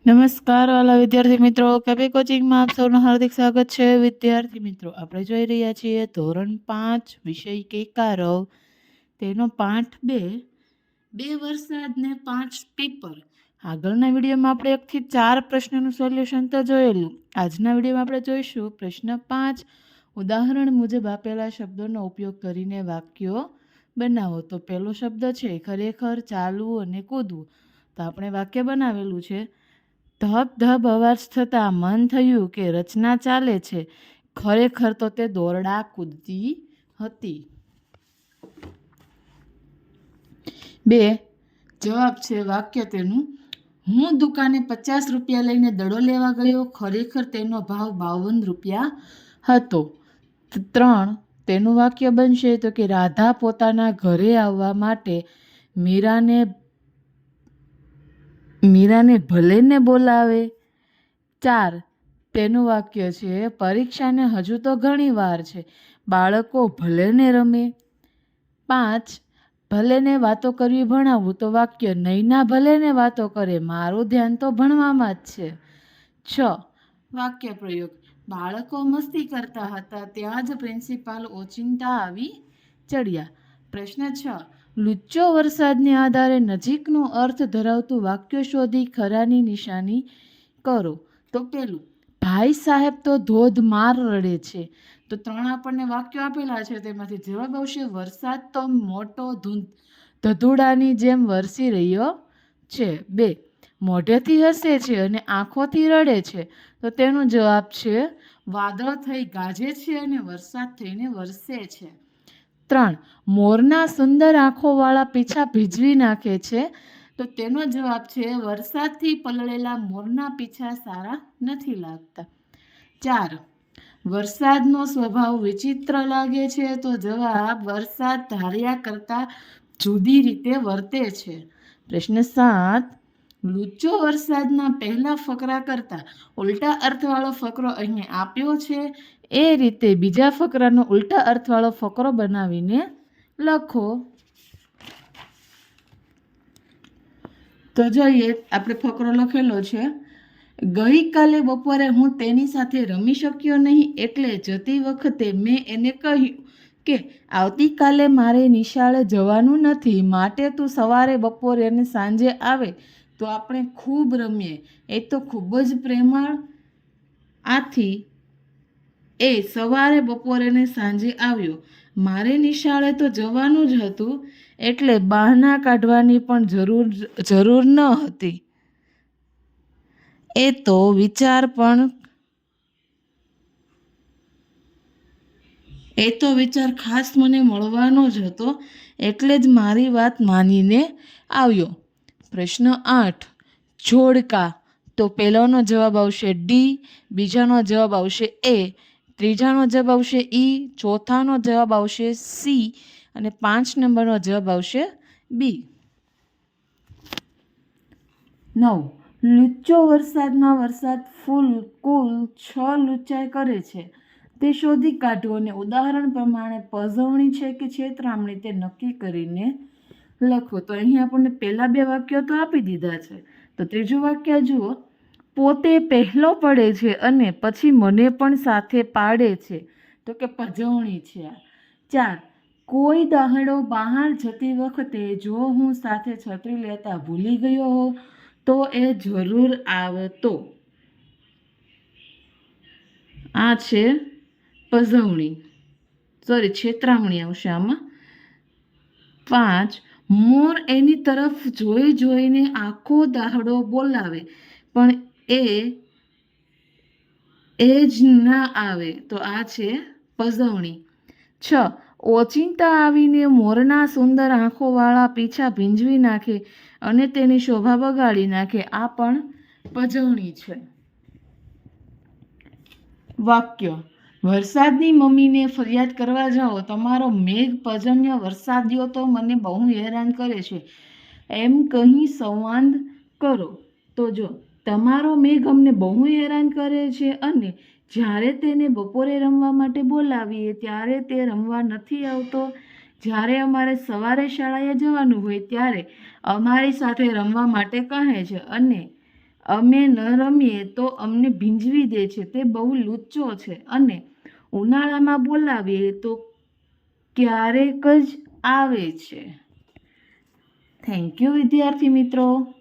નમસ્કાર વાલા વિદ્યાર્થી મિત્રો, કેપી કોચિંગમાં આપ સૌનું હાર્દિક સ્વાગત છે। વિદ્યાર્થી મિત્રો, આપણે જોઈ રહ્યા છીએ ધોરણ 5 વિષય કેકારવ, તેનો પાઠ 2 વરસાદ ને 5 પેપર। આગળના વિડીયોમાં આપણે 1 થી 4 પ્રશ્નોનું સોલ્યુશન તો જોયેલું। આજના વિડીયોમાં આપણે જોઈશું પ્રશ્ન 5। ઉદાહરણ મુજબ આપેલા શબ્દોનો ઉપયોગ કરીને વાક્યો બનાવો। તો પહેલો શબ્દ છે ખરેખર, ચાલવું અને કૂદવું। તો આપણે વાક્ય બનાવેલું છે, ધબ ધબ અવાજ થતાં મન થયું કે રચના ચાલે છે, ખરેખર તો તે દોરડા કૂદતી હતી। 2 જવાબ છે વાક્ય તેનું, હું દુકાને 50 રૂપિયા લઈને દડો લેવા ગયો, ખરેખર તેનો ભાવ 52 રૂપિયા હતો। 3 તેનું વાક્ય બનશે તો કે રાધા પોતાના ઘરે આવવા માટે મીરાને ભલે ને બોલાવે। 4 તેનું વાક્ય છે પરીક્ષાને હજુ તો ઘણી વાર છે, બાળકો ભલે ને રમે। 5 ભલે ને વાતો કરવી ભણાવવું। તો વાક્ય નૈના ભલે ને વાતો કરે, મારું ધ્યાન તો ભણવામાં જ છે। 6 વાક્ય પ્રયોગ, બાળકો મસ્તી કરતા હતા ત્યાં જ પ્રિન્સિપાલ ઓચિંતા આવી ચડ્યા। પ્રશ્ન 6 લુચ્ચો વરસાદને આધારે નજીકનો અર્થ ધરાવતું વાક્ય શોધી ખરાની નિશાની કરો। તો પેલું, ભાઈ સાહેબ તો ધોધમાર રડે છે। તો 3 આપણને વાક્યો આપેલા છે, તેમાંથી જવાબ આવશે વરસાદ તો મોટો ધધુડાની જેમ વરસી રહ્યો છે। 2 મોઢેથી હસે છે અને આંખોથી રડે છે। તો તેનો જવાબ છે વાદળ થઈ ગાજે છે અને વરસાદ થઈને વરસે છે। 3 મોરના સુંદર આંખોવાળા પીછા ભીજવી નાખે છે। તો તેનો જવાબ છે વરસાદથી પલળેલા મોરના પીછા સારા નથી લાગતા। 4 વરસાદનો સ્વભાવ વિચિત્ર લાગે છે। તો જવાબ વરસાદ ધાર્યા કરતાં જુદી રીતે વર્તે છે। પ્રશ્ન 7 લુચ્ચો વરસાદના પહેલા ફકરા કરતાં ઉલટા અર્થવાળો ફકરો અહીં આપ્યો છે, એ રીતે બીજા ફકરાનો ઉલટા અર્થવાળો ફકરો બનાવીને લખો। તો જોઈએ, આપણે ફકરો લખેલો છે, ગઈકાલે બપોરે હું તેની સાથે રમી શક્યો નહીં, એટલે જતી વખતે મેં એને કહ્યું કે આવતીકાલે મારે નિશાળે જવાનું નથી, માટે તું સવારે બપોરે અને સાંજે આવે તો આપણે ખૂબ રમીએ। એ તો ખૂબ જ પ્રેમાળ, આથી એ સવારે બપોરે ને સાંજે આવ્યો। મારે નિશાળે તો જવાનું જ હતું, એટલે બહાના કાઢવાની પણ જરૂર ન હતી। એ તો વિચાર ખાસ મને મળવાનો જ હતો, એટલે જ મારી વાત માનીને આવ્યો। પ્રશ્ન 8 જોડકા। તો પહેલાનો જવાબ આવશે ડી, બીજાનો જવાબ આવશે એ, ત્રીજાનો જવાબ આવશે ઈ, ચોથાનો જવાબ આવશે સી અને 5 નંબરનો જવાબ આવશે બી। 9 લુચ્ચો વરસાદમાં વરસાદ કુલ 6 લુચ્ચાઈ કરે છે, તે શોધી કાઢો અને ઉદાહરણ પ્રમાણે પજવણી છે કે છેતરામણી તે નક્કી કરીને લખો। તો અહીં આપણને પહેલા 2 વાક્યો તો આપી દીધા છે, તો ત્રીજું વાક્ય જુઓ, પોતે પહેલો પડે છે અને પછી મને પણ સાથે પાડે છે, તો કે પજવણી છે આ। 4 કોઈ દાહડો બહાર જતી વખતે જો હું સાથે છત્રી લેતા ભૂલી ગયો હોઉં તો એ જરૂર આવતો, આ છે છેતરામણી આવશે આમાં। 5 મોર એની તરફ જોઈ જોઈને આખો દાહડો બોલાવે પણ એ જ ના આવે, તો આ છે પજવણી। 6 ઓચિંતા આવીને મોરના સુંદર આંખોવાળા પીછા ભીંજવી નાખે અને તેની શોભા બગાડી નાખે, આ પણ પજવણી છે। વાક્ય, વરસાદની મમ્મીને ફરિયાદ કરવા જાઓ, તમારો મેઘ પર્જન્ય વરસાદીઓ તો મને બહુ હેરાન કરે છે, એમ કહી સંવાદ કરો। તો જો, તમારો મેઘ અમને બહુ હેરાન કરે છે અને જ્યારે તેને બપોરે રમવા માટે બોલાવીએ ત્યારે તે રમવા નથી આવતો, જ્યારે અમારે સવારે શાળાએ જવાનું હોય ત્યારે અમારી સાથે રમવા માટે કહે છે અને અમે ન રમીએ તો અમને ભીંજવી દે છે, તે બહુ લુચ્ચો છે. અને ઉનાળામાં બોલાવીએ તો ક્યારેક જ આવે છે. થેન્ક યુ વિદ્યાર્થી મિત્રો.